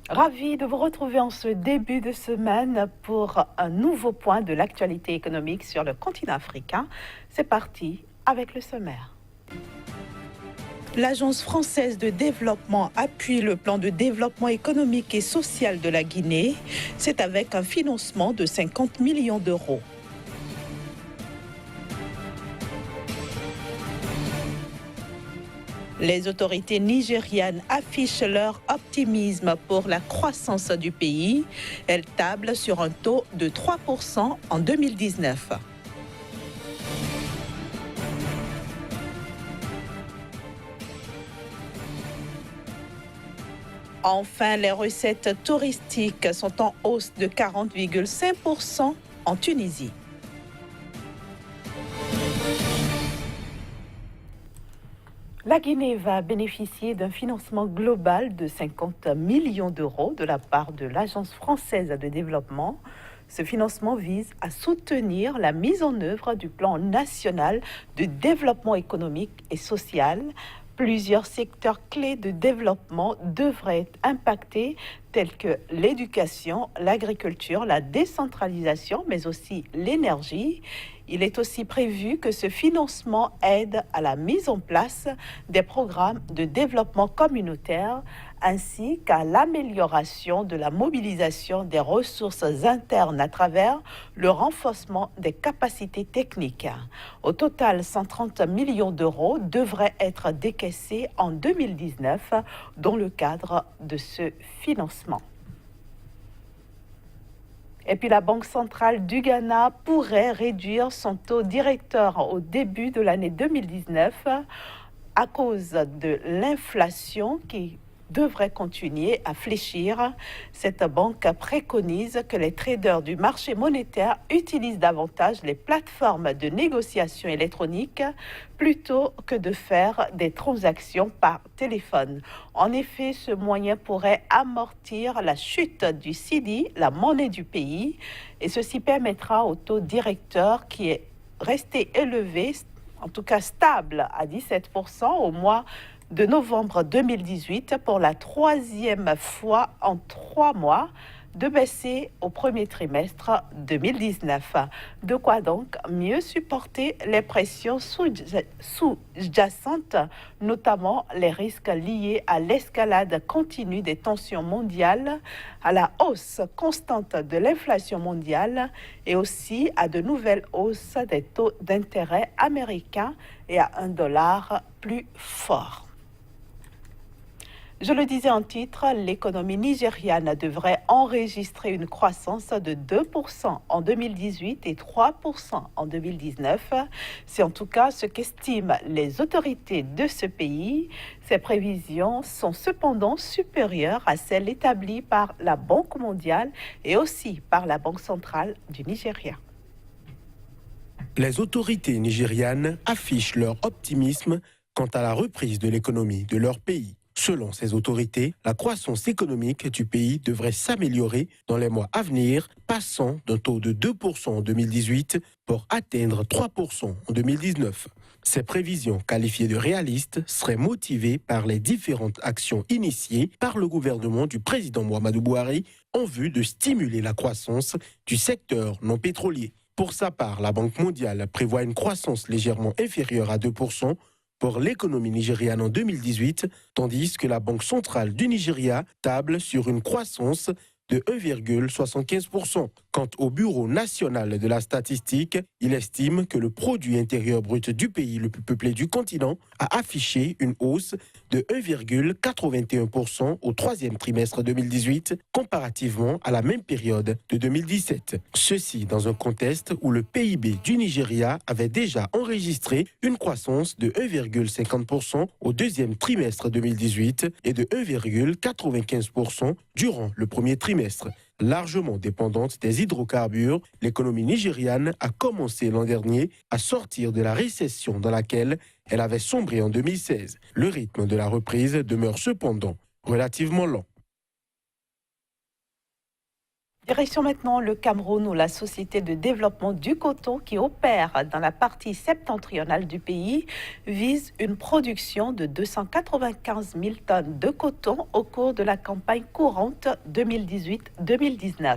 Ravi de vous retrouver en ce début de semaine pour un nouveau point de l'actualité économique sur le continent africain. C'est parti avec le sommaire. L'Agence française de développement appuie le plan de développement économique et social de la Guinée. C'est avec un financement de 50 millions d'euros. Les autorités nigérianes affichent leur optimisme pour la croissance du pays. Elles tablent sur un taux de 3% en 2019. Enfin, les recettes touristiques sont en hausse de 40,5% en Tunisie. La Guinée va bénéficier d'un financement global de 50 millions d'euros de la part de l'Agence française de développement. Ce financement vise à soutenir la mise en œuvre du plan national de développement économique et social. Plusieurs secteurs clés de développement devraient être impactés, tels que l'éducation, l'agriculture, la décentralisation, mais aussi l'énergie. Il est aussi prévu que ce financement aide à la mise en place des programmes de développement communautaire ainsi qu'à l'amélioration de la mobilisation des ressources internes à travers le renforcement des capacités techniques. Au total, 130 millions d'euros devraient être décaissés en 2019 dans le cadre de ce financement. Et puis la Banque centrale du Ghana pourrait réduire son taux directeur au début de l'année 2019 à cause de l'inflation qui devrait continuer à fléchir. Cette banque préconise que les traders du marché monétaire utilisent davantage les plateformes de négociation électronique plutôt que de faire des transactions par téléphone. En effet, ce moyen pourrait amortir la chute du cedi, la monnaie du pays, et ceci permettra au taux directeur qui est resté élevé, en tout cas stable à 17% au mois de novembre 2018 pour la troisième fois en 3 mois, de baisser au premier trimestre 2019. De quoi donc mieux supporter les pressions sous-jacentes, notamment les risques liés à l'escalade continue des tensions mondiales, à la hausse constante de l'inflation mondiale et aussi à de nouvelles hausses des taux d'intérêt américains et à un dollar plus fort. Je le disais en titre, l'économie nigériane devrait enregistrer une croissance de 2% en 2018 et 3% en 2019. C'est en tout cas ce qu'estiment les autorités de ce pays. Ces prévisions sont cependant supérieures à celles établies par la Banque mondiale et aussi par la Banque centrale du Nigeria. Les autorités nigérianes affichent leur optimisme quant à la reprise de l'économie de leur pays. Selon ces autorités, la croissance économique du pays devrait s'améliorer dans les mois à venir, passant d'un taux de 2% en 2018 pour atteindre 3% en 2019. Ces prévisions qualifiées de réalistes seraient motivées par les différentes actions initiées par le gouvernement du président Muhammadu Buhari en vue de stimuler la croissance du secteur non pétrolier. Pour sa part, la Banque mondiale prévoit une croissance légèrement inférieure à 2% pour l'économie nigériane en 2018, tandis que la Banque centrale du Nigeria table sur une croissance de 1,75%. Quant au Bureau national de la statistique, il estime que le produit intérieur brut du pays le plus peuplé du continent a affiché une hausse de 1,81% au troisième trimestre 2018, comparativement à la même période de 2017. Ceci dans un contexte où le PIB du Nigeria avait déjà enregistré une croissance de 1,50% au deuxième trimestre 2018 et de 1,95% durant le premier trimestre. Largement dépendante des hydrocarbures, l'économie nigériane a commencé l'an dernier à sortir de la récession dans laquelle elle avait sombré en 2016. Le rythme de la reprise demeure cependant relativement lent. Direction maintenant le Cameroun où la Société de développement du coton qui opère dans la partie septentrionale du pays vise une production de 295 000 tonnes de coton au cours de la campagne courante 2018-2019.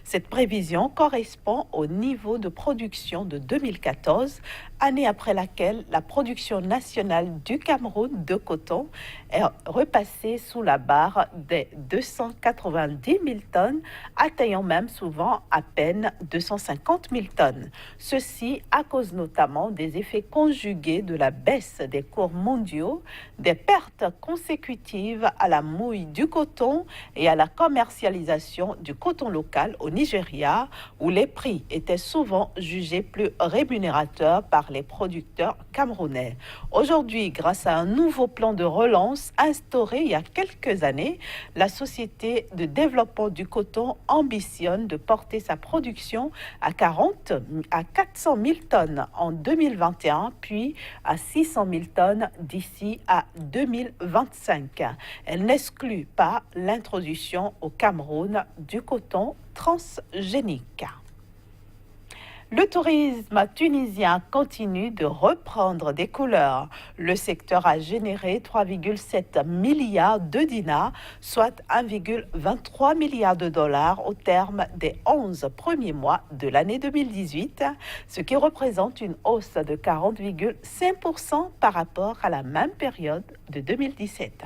Cette prévision correspond au niveau de production de 2014, année après laquelle la production nationale du Cameroun de coton est repassée sous la barre des 290 000 tonnes, atteignant même souvent à peine 250 000 tonnes. Ceci à cause notamment des effets conjugués de la baisse des cours mondiaux, des pertes consécutives à la mouille du coton et à la commercialisation du coton local au Nigeria, où les prix étaient souvent jugés plus rémunérateurs par les producteurs camerounais. Aujourd'hui, grâce à un nouveau plan de relance instauré il y a quelques années, la Société de développement du coton ambitionne de porter sa production à 400 000 tonnes en 2021, puis à 600 000 tonnes d'ici à 2025. Elle n'exclut pas l'introduction au Cameroun du coton transgénique. Le tourisme tunisien continue de reprendre des couleurs. Le secteur a généré 3,7 milliards de dinars, soit 1,23 milliard de dollars au terme des 11 premiers mois de l'année 2018, ce qui représente une hausse de 40,5% par rapport à la même période de 2017.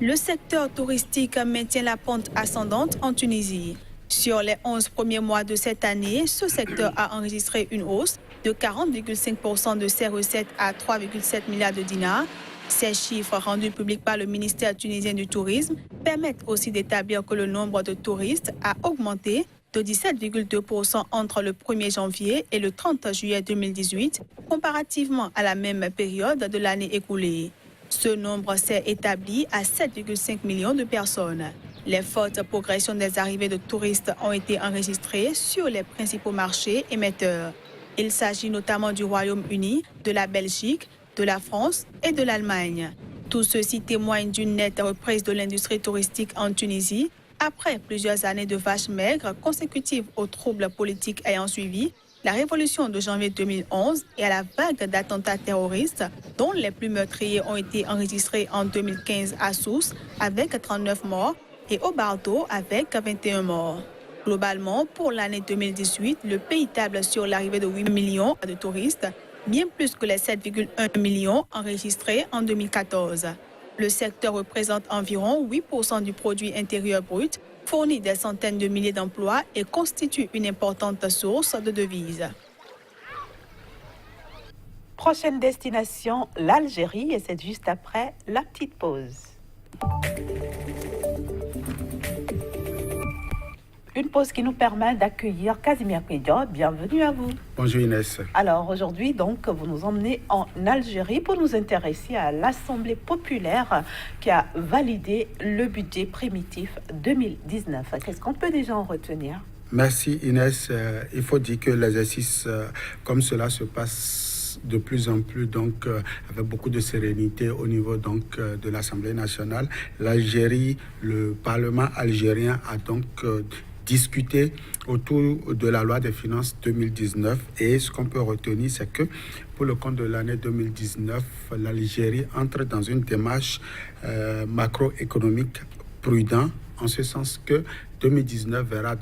Le secteur touristique maintient la pente ascendante en Tunisie. Sur les 11 premiers mois de cette année, ce secteur a enregistré une hausse de 40,5% de ses recettes à 3,7 milliards de dinars. Ces chiffres rendus publics par le ministère tunisien du Tourisme permettent aussi d'établir que le nombre de touristes a augmenté de 17,2% entre le 1er janvier et le 30 juillet 2018, comparativement à la même période de l'année écoulée. Ce nombre s'est établi à 7,5 millions de personnes. Les fortes progressions des arrivées de touristes ont été enregistrées sur les principaux marchés émetteurs. Il s'agit notamment du Royaume-Uni, de la Belgique, de la France et de l'Allemagne. Tout ceci témoigne d'une nette reprise de l'industrie touristique en Tunisie après plusieurs années de vaches maigres consécutives aux troubles politiques ayant suivi la révolution de janvier 2011 et à la vague d'attentats terroristes dont les plus meurtriers ont été enregistrés en 2015 à Sousse avec 39 morts et au Bardo avec 21 morts. Globalement, pour l'année 2018, le pays table sur l'arrivée de 8 millions de touristes, bien plus que les 7,1 millions enregistrés en 2014. Le secteur représente environ 8% du produit intérieur brut, fournit des centaines de milliers d'emplois et constitue une importante source de devises. Prochaine destination, l'Algérie, et c'est juste après la petite pause. Une pause qui nous permet d'accueillir Casimir Pédion. Bienvenue à vous. Bonjour Inès. Alors aujourd'hui, donc, vous nous emmenez en Algérie pour nous intéresser à l'Assemblée populaire qui a validé le budget primitif 2019. Qu'est-ce qu'on peut déjà en retenir? Merci Inès. Il faut dire que l'exercice comme cela se passe de plus en plus avec beaucoup de sérénité au niveau de l'Assemblée nationale. L'Algérie, le Parlement algérien a discuté autour de la loi des finances 2019 et ce qu'on peut retenir, c'est que pour le compte de l'année 2019, l'Algérie entre dans une démarche macroéconomique prudente, en ce sens que 2019 verra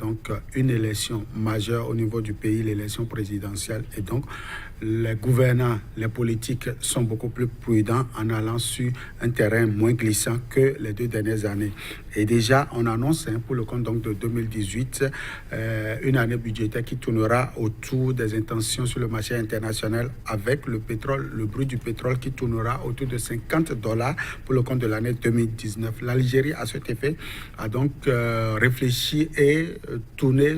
une élection majeure au niveau du pays, l'élection présidentielle, et donc les gouvernants, les politiques sont beaucoup plus prudents en allant sur un terrain moins glissant que les 2 dernières années. Et déjà, on annonce pour le compte de 2018 une année budgétaire qui tournera autour des intentions sur le marché international avec le pétrole, le brut du pétrole qui tournera autour de $50 pour le compte de l'année 2019. L'Algérie, à cet effet, a réfléchi et tourné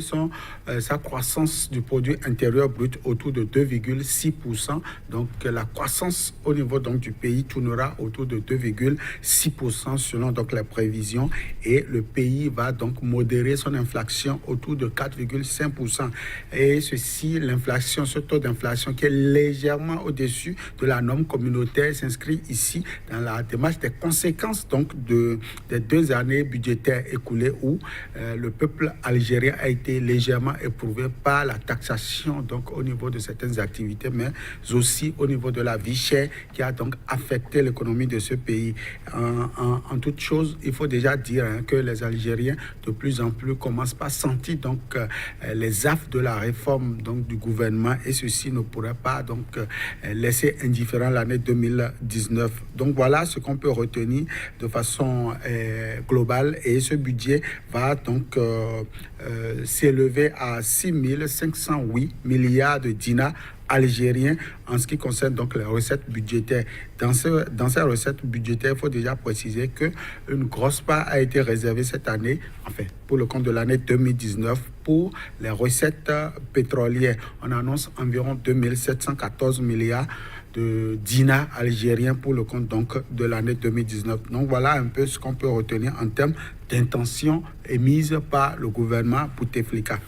sa croissance du produit intérieur brut autour de 2,6%. Donc la croissance au niveau du pays tournera autour de 2,6% selon les prévisions et le pays va modérer son inflation autour de 4,5%. Et l'inflation, ce taux d'inflation qui est légèrement au-dessus de la norme communautaire s'inscrit ici dans la démarche des conséquences des 2 années budgétaires écoulées où le peuple algérien a été légèrement éprouvé par la taxation donc au niveau de certaines activités, mais aussi au niveau de la vie chère qui a donc affecté l'économie de ce pays. En toute chose, il faut déjà dire que les Algériens de plus en plus commencent par sentir donc les affres de la réforme donc du gouvernement, et ceci ne pourrait pas donc laisser indifférent l'année 2019. Donc voilà ce qu'on peut retenir de façon globale, et ce budget va donc s'élever à 6 508 milliards de dinars algériens en ce qui concerne donc les recettes budgétaires. Dans ces recettes budgétaires, il faut déjà préciser qu'une grosse part a été réservée cette année, enfin pour le compte de l'année 2019, pour les recettes pétrolières. On annonce environ 2714 milliards de dinars algériens pour le compte donc de l'année 2019. Donc voilà un peu ce qu'on peut retenir en termes d'intention émise par le gouvernement Bouteflika.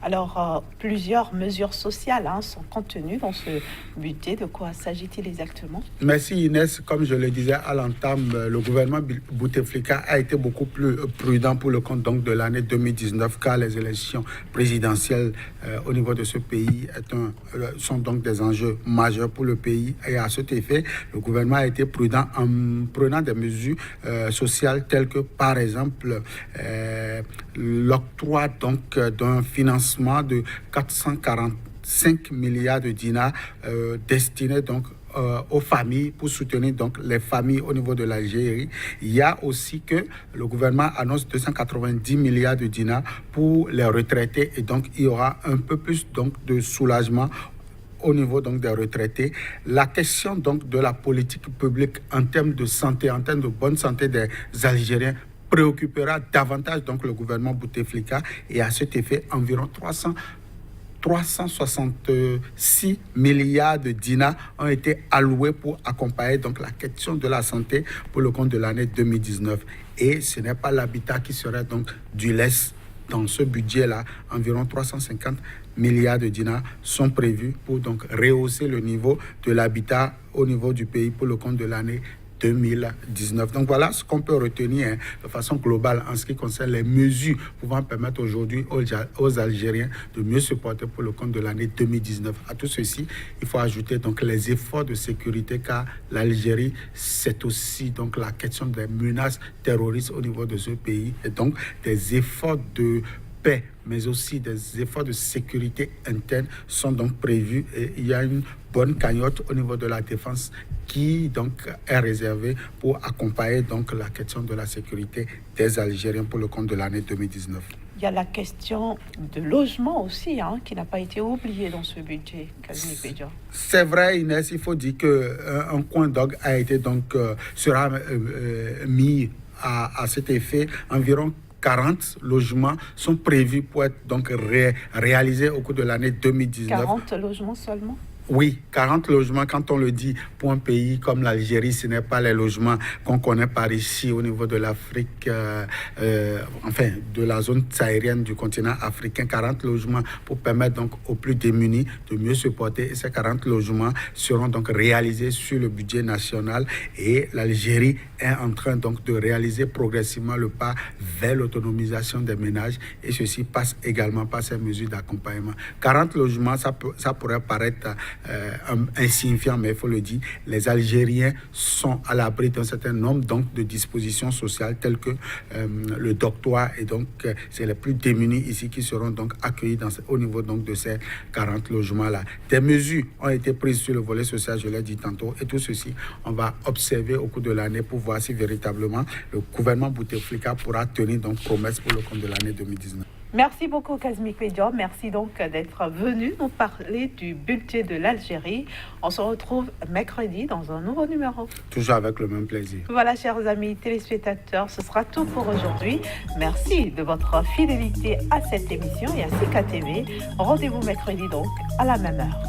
Alors, plusieurs mesures sociales sont contenues dans ce budget. De quoi s'agit-il exactement? Merci Inès. Comme je le disais à l'entame, le gouvernement Bouteflika a été beaucoup plus prudent pour le compte donc de l'année 2019, car les élections présidentielles au niveau de ce pays sont donc des enjeux majeurs pour le pays. Et à cet effet, le gouvernement a été prudent en prenant des mesures sociales telles que, par exemple, l'octroi donc d'un financement de 445 milliards de dinars destinés donc aux familles, pour soutenir donc les familles au niveau de l'Algérie. Il y a aussi que le gouvernement annonce 290 milliards de dinars pour les retraités, et donc il y aura un peu plus donc de soulagement au niveau donc des retraités. La question donc de la politique publique en termes de santé, en termes de bonne santé des Algériens préoccupera davantage donc le gouvernement Bouteflika, et à cet effet, environ 366 milliards de dinars ont été alloués pour accompagner donc la question de la santé pour le compte de l'année 2019. Et ce n'est pas l'habitat qui serait donc du lest. Dans ce budget-là, environ 350 milliards de dinars sont prévus pour donc rehausser le niveau de l'habitat au niveau du pays pour le compte de l'année 2019. Donc voilà ce qu'on peut retenir de façon globale en ce qui concerne les mesures pouvant permettre aujourd'hui aux Algériens de mieux se porter pour le compte de l'année 2019. À tout ceci, il faut ajouter donc les efforts de sécurité, car l'Algérie, c'est aussi donc la question des menaces terroristes au niveau de ce pays, et donc des efforts de paix, mais aussi des efforts de sécurité interne sont donc prévus, et il y a une bonne cagnotte au niveau de la défense qui donc est réservée pour accompagner donc la question de la sécurité des Algériens pour le compte de l'année 2019. Il y a la question de logement aussi, qui n'a pas été oubliée dans ce budget, Kazmi Pédia. C'est vrai, Inès, il faut dire qu'un coin d'orgue a été donc sera mis à cet effet. Environ 40 logements sont prévus pour être donc réalisés au cours de l'année 2019. 40 logements seulement? Oui, 40 logements, quand on le dit, pour un pays comme l'Algérie, ce n'est pas les logements qu'on connaît par ici au niveau de l'Afrique, enfin de la zone saharienne du continent africain. 40 logements pour permettre donc aux plus démunis de mieux se porter. Et ces 40 logements seront donc réalisés sur le budget national, et l'Algérie est en train donc de réaliser progressivement le pas vers l'autonomisation des ménages, et ceci passe également par ces mesures d'accompagnement. 40 logements, ça pourrait paraître insignifiant, mais il faut le dire, les Algériens sont à l'abri d'un certain nombre donc de dispositions sociales telles que le doctorat, et donc c'est les plus démunis ici qui seront donc accueillis au niveau donc de ces 40 logements-là. Des mesures ont été prises sur le volet social, je l'ai dit tantôt, et tout ceci, on va observer au cours de l'année pour voir si véritablement le gouvernement Bouteflika pourra tenir donc promesse pour le compte de l'année 2019. Merci beaucoup, Kazmi Pédia. Merci donc d'être venu nous parler du budget de l'Algérie. On se retrouve mercredi dans un nouveau numéro. Toujours avec le même plaisir. Voilà, chers amis téléspectateurs, ce sera tout pour aujourd'hui. Merci de votre fidélité à cette émission et à CKTV. Rendez-vous mercredi donc à la même heure.